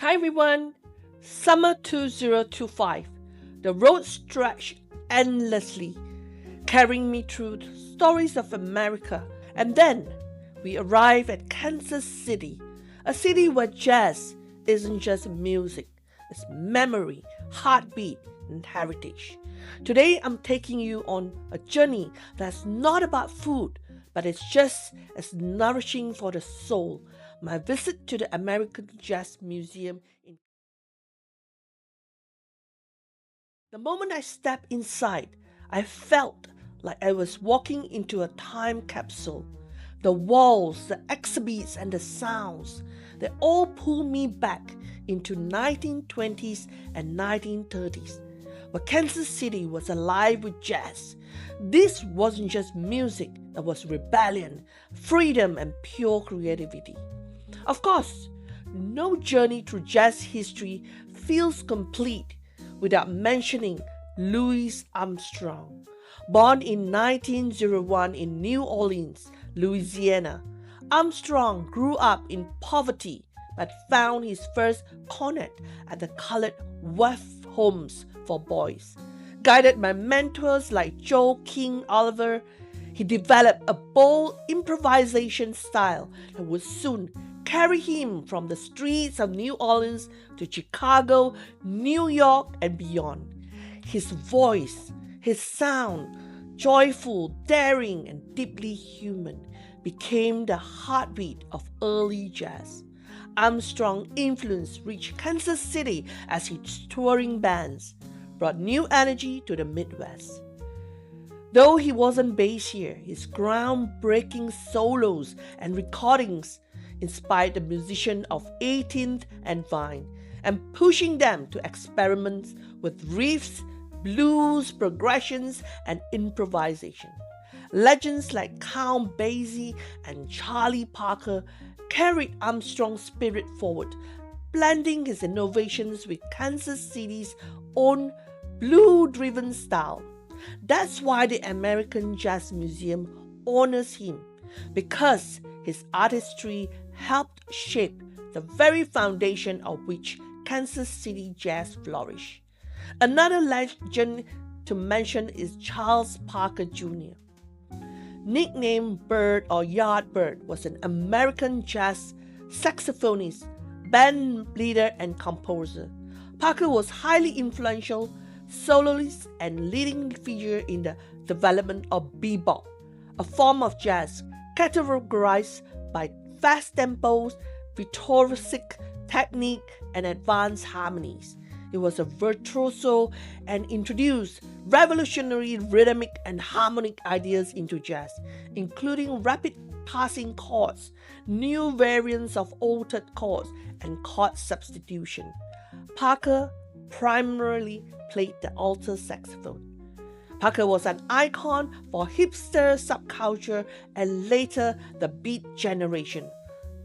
Hi everyone! Summer 2025. The road stretched endlessly, carrying me through the stories of America. And then we arrive at Kansas City, a city where jazz isn't just music, it's memory, heartbeat, and heritage. Today I'm taking you on a journey that's not about food, but it's just as nourishing for the soul. My visit to the American Jazz Museum. The moment I stepped inside, I felt like I was walking into a time capsule. The walls, the exhibits, and the sounds, they all pulled me back into 1920s and 1930s, where Kansas City was alive with jazz. This wasn't just music, it was rebellion, freedom, and pure creativity. Of course, no journey through jazz history feels complete without mentioning Louis Armstrong. Born in 1901 in New Orleans, Louisiana, Armstrong grew up in poverty but found his first cornet at the colored West homes for boys. Guided by mentors like Joe King Oliver, he developed a bold improvisation style that would soon carry him from the streets of New Orleans to Chicago, New York, and beyond. His voice, his sound, joyful, daring, and deeply human, became the heartbeat of early jazz. Armstrong's influence reached Kansas City as his touring bands brought new energy to the Midwest. Though he wasn't based here, his groundbreaking solos and recordings inspired the musicians of 18th and Vine, and pushing them to experiment with riffs, blues, progressions, and improvisation. Legends like Count Basie and Charlie Parker carried Armstrong's spirit forward, blending his innovations with Kansas City's own blue-driven style. That's why the American Jazz Museum honors him, because his artistry helped shape the very foundation of which Kansas City jazz flourished. Another legend to mention is Charles Parker Jr. Nicknamed Bird or Yardbird, was an American jazz saxophonist, band leader, and composer. Parker was highly influential soloist and leading figure in the development of bebop, a form of jazz categorized by fast tempos, virtuosic technique, and advanced harmonies. He was a virtuoso and introduced revolutionary rhythmic and harmonic ideas into jazz, including rapid passing chords, new variants of altered chords, and chord substitution. Parker primarily played the alto saxophone. Parker was an icon for hipster subculture and later the beat generation,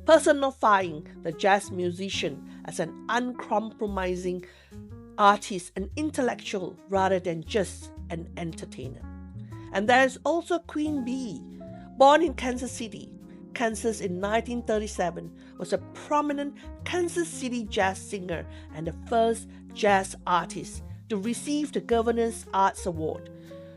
personifying the jazz musician as an uncompromising artist and intellectual rather than just an entertainer. And there is also Queen Bey. Born in Kansas City, Kansas in 1937, was a prominent Kansas City jazz singer and the first jazz artist to receive the Governor's Arts Award.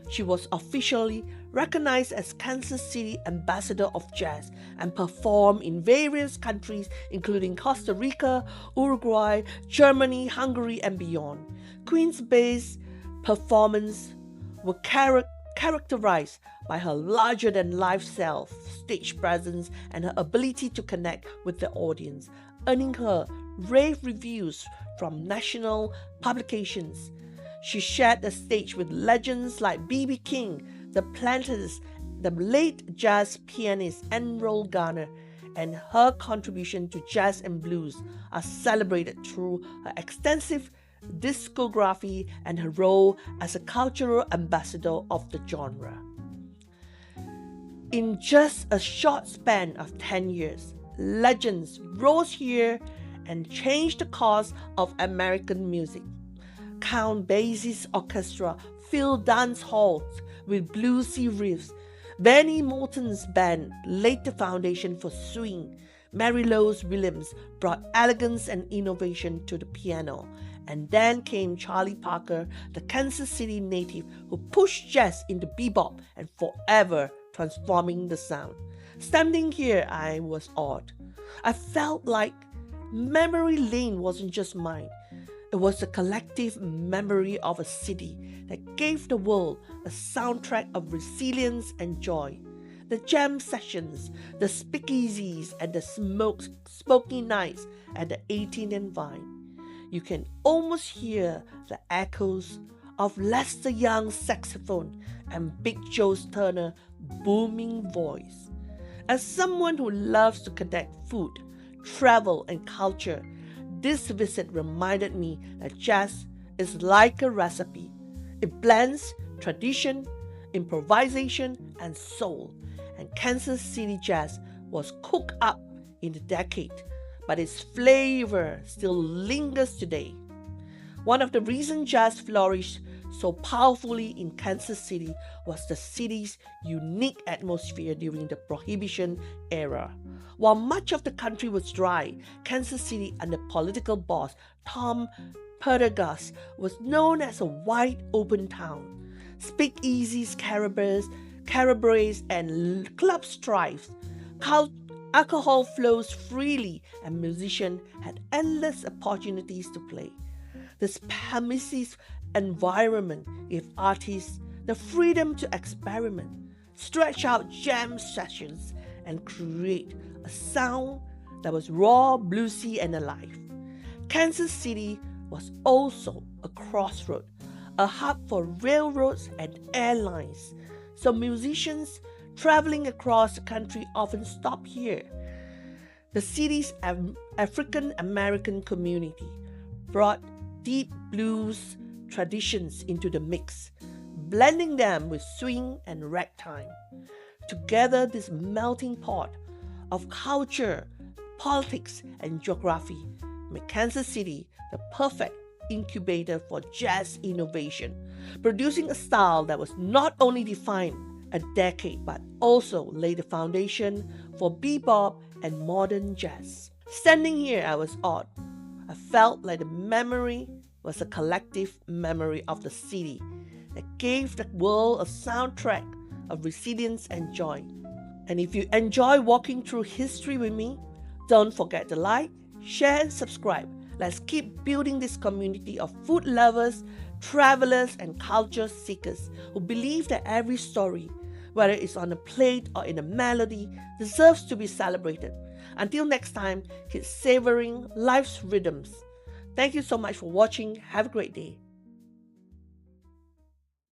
She was officially recognized as Kansas City Ambassador of Jazz and performed in various countries including Costa Rica, Uruguay, Germany, Hungary, and beyond. Queen Bey's performances were characterized by her larger-than-life self, stage presence, and her ability to connect with the audience, earning her rave reviews from national publications. She shared the stage with legends like B.B. King, the Planters, the late jazz pianist Errol Garner, and her contribution to jazz and blues are celebrated through her extensive discography and her role as a cultural ambassador of the genre. In just a short span of 10 years, legends rose here and changed the course of American music. Count Basie's orchestra filled dance halls with bluesy riffs. Benny Moulton's band laid the foundation for swing. Louis Williams brought elegance and innovation to the piano. And then came Charlie Parker, the Kansas City native who pushed jazz into bebop and forever transforming the sound. Standing here, I was awed. I felt like memory lane wasn't just mine. It was a collective memory of a city that gave the world a soundtrack of resilience and joy. The jam sessions, the speakeasies, and the smoky nights at the 18th and Vine. You can almost hear the echoes of Lester Young's saxophone and Big Joe Turner's booming voice. As someone who loves to connect food, travel, and culture, this visit reminded me that jazz is like a recipe. It blends tradition, improvisation, and soul. And Kansas City jazz was cooked up in the decade, but its flavor still lingers today. One of the reasons jazz flourished so powerfully in Kansas City was the city's unique atmosphere during the Prohibition era. While much of the country was dry, Kansas City under political boss Tom Pendergast was known as a wide open town. Speakeasies, cabarets, and clubs thrived. Alcohol flows freely, and musicians had endless opportunities to play. This permissive environment gave artists the freedom to experiment, stretch out jam sessions, and create a sound that was raw, bluesy, and alive. Kansas City was also a crossroad, a hub for railroads and airlines, so musicians traveling across the country often stop here. The city's African American community brought deep blues traditions into the mix, blending them with swing and ragtime. Together, this melting pot of culture, politics, and geography made Kansas City the perfect incubator for jazz innovation, producing a style that was not only defined a decade but also laid the foundation for bebop and modern jazz. Standing here, I was awed. I felt like the memory was a collective memory of the city that gave the world a soundtrack of resilience and joy. And if you enjoy walking through history with me, don't forget to like, share, and subscribe. Let's keep building this community of food lovers, travelers, and culture seekers who believe that every story, whether it's on a plate or in a melody, deserves to be celebrated. Until next time, keep savoring life's rhythms. Thank you so much for watching. Have a great day.